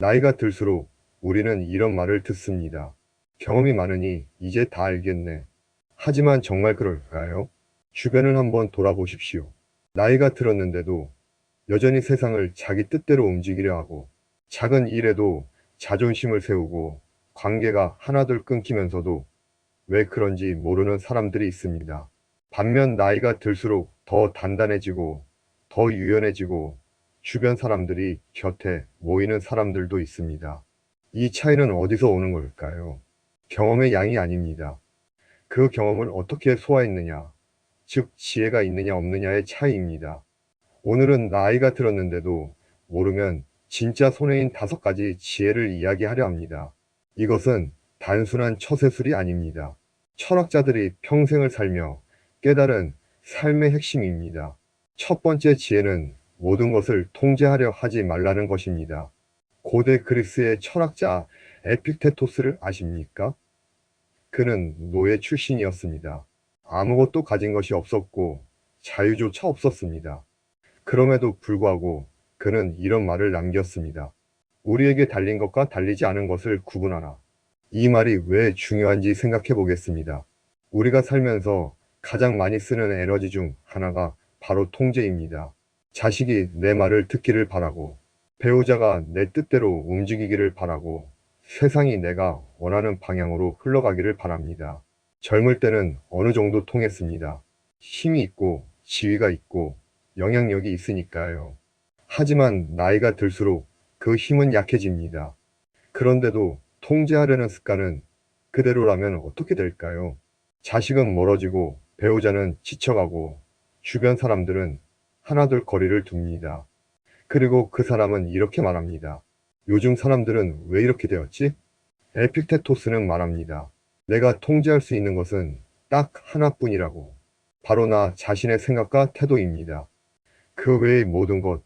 나이가 들수록 우리는 이런 말을 듣습니다. 경험이 많으니 이제 다 알겠네. 하지만 정말 그럴까요? 주변을 한번 돌아보십시오. 나이가 들었는데도 여전히 세상을 자기 뜻대로 움직이려 하고 작은 일에도 자존심을 세우고 관계가 하나둘 끊기면서도 왜 그런지 모르는 사람들이 있습니다. 반면 나이가 들수록 더 단단해지고 더 유연해지고 주변 사람들이 곁에 모이는 사람들도 있습니다. 이 차이는 어디서 오는 걸까요? 경험의 양이 아닙니다. 그 경험을 어떻게 소화했느냐, 즉 지혜가 있느냐 없느냐의 차이입니다. 오늘은 나이가 들었는데도 모르면 진짜 손해인 5가지 지혜를 이야기하려 합니다. 이것은 단순한 처세술이 아닙니다. 철학자들이 평생을 살며 깨달은 삶의 핵심입니다. 첫 번째 지혜는 모든 것을 통제하려 하지 말라는 것입니다. 고대 그리스의 철학자 에픽테토스를 아십니까? 그는 노예 출신이었습니다. 아무것도 가진 것이 없었고 자유조차 없었습니다. 그럼에도 불구하고 그는 이런 말을 남겼습니다. 우리에게 달린 것과 달리지 않은 것을 구분하라. 이 말이 왜 중요한지 생각해 보겠습니다. 우리가 살면서 가장 많이 쓰는 에너지 중 하나가 바로 통제입니다. 자식이 내 말을 듣기를 바라고, 배우자가 내 뜻대로 움직이기를 바라고, 세상이 내가 원하는 방향으로 흘러가기를 바랍니다. 젊을 때는 어느 정도 통했습니다. 힘이 있고, 지위가 있고, 영향력이 있으니까요. 하지만 나이가 들수록 그 힘은 약해집니다. 그런데도 통제하려는 습관은 그대로라면 어떻게 될까요? 자식은 멀어지고 배우자는 지쳐가고 주변 사람들은 하나둘 거리를 둡니다. 그리고 그 사람은 이렇게 말합니다. 요즘 사람들은 왜 이렇게 되었지? 에픽테토스는 말합니다. 내가 통제할 수 있는 것은 딱 하나뿐이라고. 바로 나 자신의 생각과 태도입니다. 그 외의 모든 것,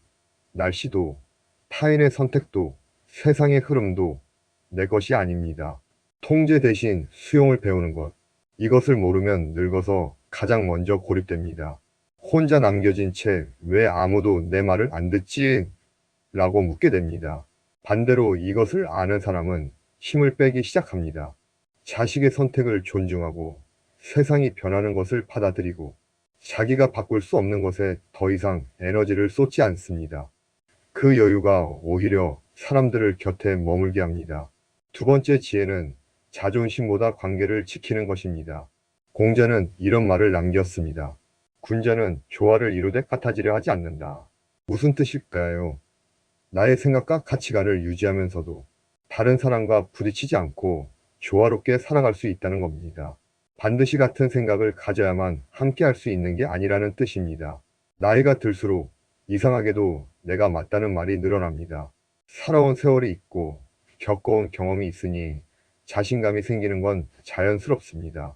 날씨도, 타인의 선택도, 세상의 흐름도 내 것이 아닙니다. 통제 대신 수용을 배우는 것. 이것을 모르면 늙어서 가장 먼저 고립됩니다. 혼자 남겨진 채 왜 아무도 내 말을 안 듣지? 라고 묻게 됩니다. 반대로 이것을 아는 사람은 힘을 빼기 시작합니다. 자식의 선택을 존중하고 세상이 변하는 것을 받아들이고 자기가 바꿀 수 없는 것에 더 이상 에너지를 쏟지 않습니다. 그 여유가 오히려 사람들을 곁에 머물게 합니다. 두 번째 지혜는 자존심보다 관계를 지키는 것입니다. 공자는 이런 말을 남겼습니다. 군자는 조화를 이루되 같아지려 하지 않는다. 무슨 뜻일까요? 나의 생각과 가치관을 유지하면서도 다른 사람과 부딪히지 않고 조화롭게 살아갈 수 있다는 겁니다. 반드시 같은 생각을 가져야만 함께 할 수 있는 게 아니라는 뜻입니다. 나이가 들수록 이상하게도 내가 맞다는 말이 늘어납니다. 살아온 세월이 있고 겪어온 경험이 있으니 자신감이 생기는 건 자연스럽습니다.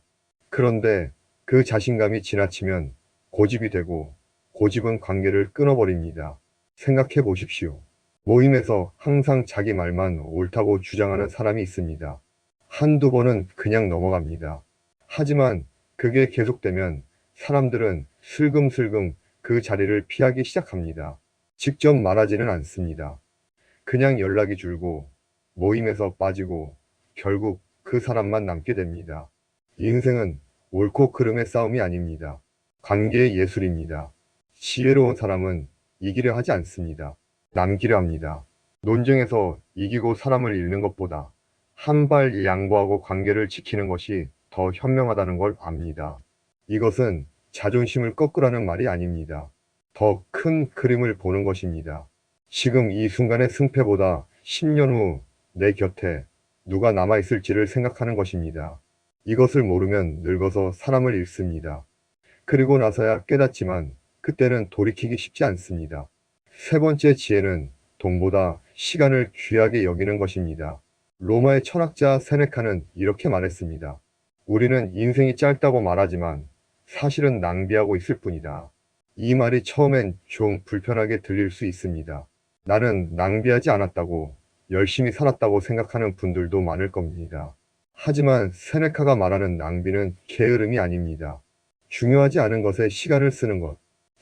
그런데 그 자신감이 지나치면 고집이 되고 고집은 관계를 끊어버립니다. 생각해 보십시오. 모임에서 항상 자기 말만 옳다고 주장하는 사람이 있습니다. 한두 번은 그냥 넘어갑니다. 하지만 그게 계속되면 사람들은 슬금슬금 그 자리를 피하기 시작합니다. 직접 말하지는 않습니다. 그냥 연락이 줄고 모임에서 빠지고 결국 그 사람만 남게 됩니다. 인생은 옳고 그름의 싸움이 아닙니다. 관계의 예술입니다. 지혜로운 사람은 이기려 하지 않습니다. 남기려 합니다. 논쟁에서 이기고 사람을 잃는 것보다 한 발 양보하고 관계를 지키는 것이 더 현명하다는 걸 압니다. 이것은 자존심을 꺾으라는 말이 아닙니다. 더 큰 그림을 보는 것입니다. 지금 이 순간의 승패보다 10년 후 내 곁에 누가 남아있을지를 생각하는 것입니다. 이것을 모르면 늙어서 사람을 잃습니다. 그리고 나서야 깨닫지만 그때는 돌이키기 쉽지 않습니다. 세 번째 지혜는 돈보다 시간을 귀하게 여기는 것입니다. 로마의 철학자 세네카는 이렇게 말했습니다. 우리는 인생이 짧다고 말하지만 사실은 낭비하고 있을 뿐이다. 이 말이 처음엔 좀 불편하게 들릴 수 있습니다. 나는 낭비하지 않았다고 열심히 살았다고 생각하는 분들도 많을 겁니다. 하지만 세네카가 말하는 낭비는 게으름이 아닙니다. 중요하지 않은 것에 시간을 쓰는 것,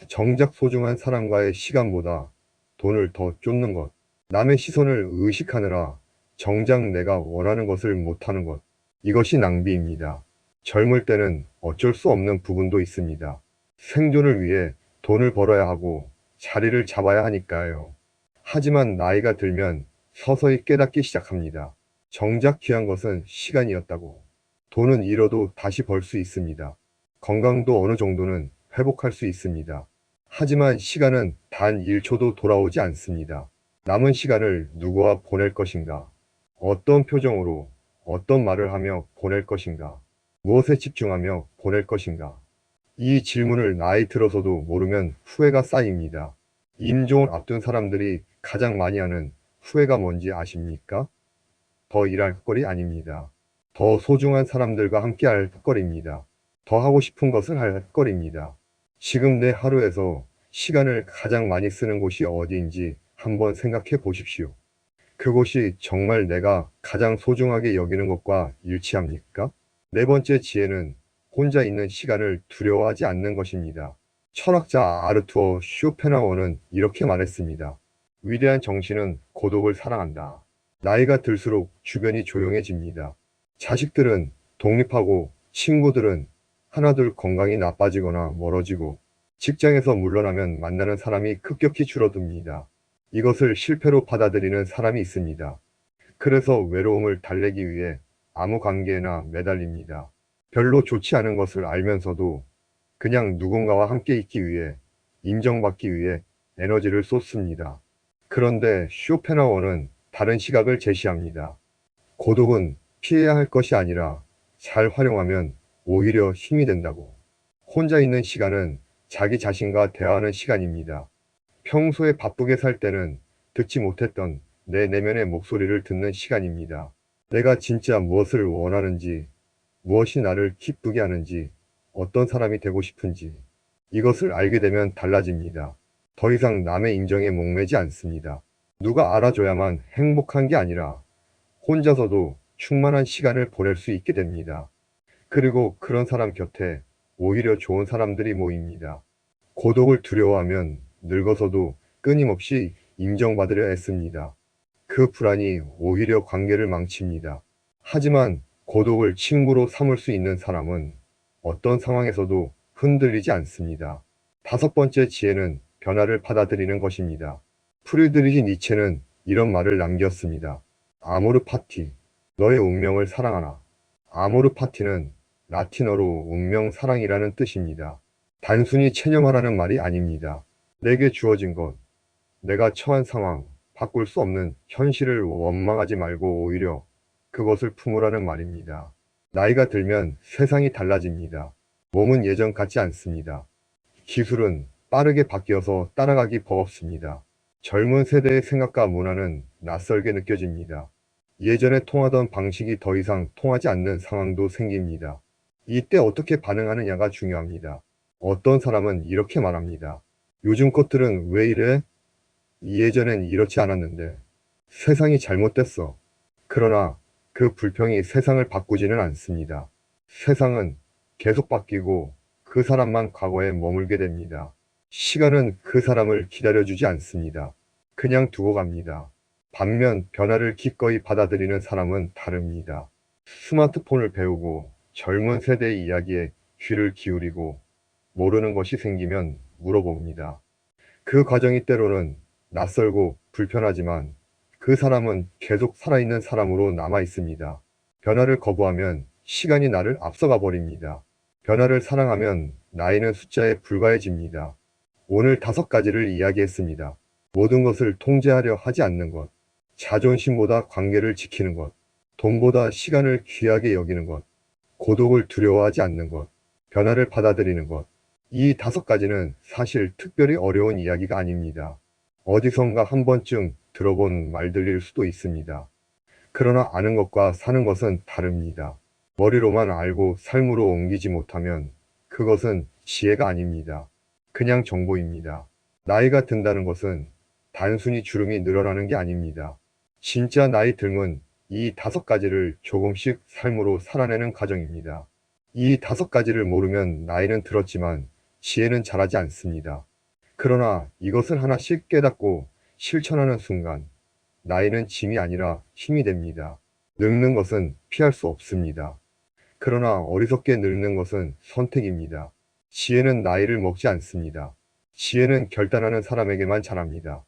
정작 소중한 사람과의 시간보다 돈을 더 쫓는 것, 남의 시선을 의식하느라 정작 내가 원하는 것을 못하는 것. 이것이 낭비입니다. 젊을 때는 어쩔 수 없는 부분도 있습니다. 생존을 위해 돈을 벌어야 하고 자리를 잡아야 하니까요. 하지만 나이가 들면 서서히 깨닫기 시작합니다. 정작 귀한 것은 시간이었다고. 돈은 잃어도 다시 벌 수 있습니다. 건강도 어느 정도는 회복할 수 있습니다. 하지만 시간은 단 1초도 돌아오지 않습니다. 남은 시간을 누구와 보낼 것인가? 어떤 표정으로, 어떤 말을 하며 보낼 것인가? 무엇에 집중하며 보낼 것인가? 이 질문을 나이 들어서도 모르면 후회가 쌓입니다. 임종을 앞둔 사람들이 가장 많이 하는 후회가 뭔지 아십니까? 더 일할 거리 아닙니다. 더 소중한 사람들과 함께 할 거리입니다. 더 하고 싶은 것을 할 거리입니다. 지금 내 하루에서 시간을 가장 많이 쓰는 곳이 어디인지 한번 생각해 보십시오. 그곳이 정말 내가 가장 소중하게 여기는 것과 일치합니까? 네 번째 지혜는 혼자 있는 시간을 두려워하지 않는 것입니다. 철학자 아르투어 쇼펜하워는 이렇게 말했습니다. 위대한 정신은 고독을 사랑한다. 나이가 들수록 주변이 조용해집니다. 자식들은 독립하고 친구들은 하나둘 건강이 나빠지거나 멀어지고 직장에서 물러나면 만나는 사람이 급격히 줄어듭니다. 이것을 실패로 받아들이는 사람이 있습니다. 그래서 외로움을 달래기 위해 아무 관계에나 매달립니다. 별로 좋지 않은 것을 알면서도 그냥 누군가와 함께 있기 위해, 인정받기 위해 에너지를 쏟습니다. 그런데 쇼펜하워는 다른 시각을 제시합니다. 고독은 피해야 할 것이 아니라 잘 활용하면 오히려 힘이 된다고. 혼자 있는 시간은 자기 자신과 대화하는 시간입니다. 평소에 바쁘게 살 때는 듣지 못했던 내 내면의 목소리를 듣는 시간입니다. 내가 진짜 무엇을 원하는지, 무엇이 나를 기쁘게 하는지, 어떤 사람이 되고 싶은지, 이것을 알게 되면 달라집니다. 더 이상 남의 인정에 목매지 않습니다. 누가 알아줘야만 행복한 게 아니라 혼자서도 충만한 시간을 보낼 수 있게 됩니다. 그리고 그런 사람 곁에 오히려 좋은 사람들이 모입니다. 고독을 두려워하면 늙어서도 끊임없이 인정받으려 했습니다. 그 불안이 오히려 관계를 망칩니다. 하지만 고독을 친구로 삼을 수 있는 사람은 어떤 상황에서도 흔들리지 않습니다. 다섯 번째 지혜는 변화를 받아들이는 것입니다. 프리드리히 니체는 이런 말을 남겼습니다. 아모르 파티, 너의 운명을 사랑하라. 아모르 파티는 라틴어로 운명 사랑이라는 뜻입니다. 단순히 체념하라는 말이 아닙니다. 내게 주어진 것, 내가 처한 상황, 바꿀 수 없는 현실을 원망하지 말고 오히려 그것을 품으라는 말입니다. 나이가 들면 세상이 달라집니다. 몸은 예전 같지 않습니다. 기술은 빠르게 바뀌어서 따라가기 버겁습니다. 젊은 세대의 생각과 문화는 낯설게 느껴집니다. 예전에 통하던 방식이 더 이상 통하지 않는 상황도 생깁니다. 이때 어떻게 반응하느냐가 중요합니다. 어떤 사람은 이렇게 말합니다. 요즘 것들은 왜 이래? 예전엔 이렇지 않았는데. 세상이 잘못됐어. 그러나 그 불평이 세상을 바꾸지는 않습니다. 세상은 계속 바뀌고 그 사람만 과거에 머물게 됩니다. 시간은 그 사람을 기다려주지 않습니다. 그냥 두고 갑니다. 반면 변화를 기꺼이 받아들이는 사람은 다릅니다. 스마트폰을 배우고 젊은 세대의 이야기에 귀를 기울이고 모르는 것이 생기면 물어봅니다. 그 과정이 때로는 낯설고 불편하지만 그 사람은 계속 살아있는 사람으로 남아 있습니다. 변화를 거부하면 시간이 나를 앞서가 버립니다. 변화를 사랑하면 나이는 숫자에 불과해집니다. 오늘 다섯 가지를 이야기했습니다. 모든 것을 통제하려 하지 않는 것, 자존심보다 관계를 지키는 것, 돈보다 시간을 귀하게 여기는 것, 고독을 두려워하지 않는 것, 변화를 받아들이는 것. 이 다섯 가지는 사실 특별히 어려운 이야기가 아닙니다. 어디선가 한 번쯤 들어본 말들일 수도 있습니다. 그러나 아는 것과 사는 것은 다릅니다. 머리로만 알고 삶으로 옮기지 못하면 그것은 지혜가 아닙니다. 그냥 정보입니다. 나이가 든다는 것은 단순히 주름이 늘어나는 게 아닙니다. 진짜 나이 들면 이 다섯 가지를 조금씩 삶으로 살아내는 과정입니다. 이 다섯 가지를 모르면 나이는 들었지만 지혜는 자라지 않습니다. 그러나 이것을 하나씩 깨닫고 실천하는 순간 나이는 짐이 아니라 힘이 됩니다. 늙는 것은 피할 수 없습니다. 그러나 어리석게 늙는 것은 선택입니다. 지혜는 나이를 먹지 않습니다. 지혜는 결단하는 사람에게만 자랍니다.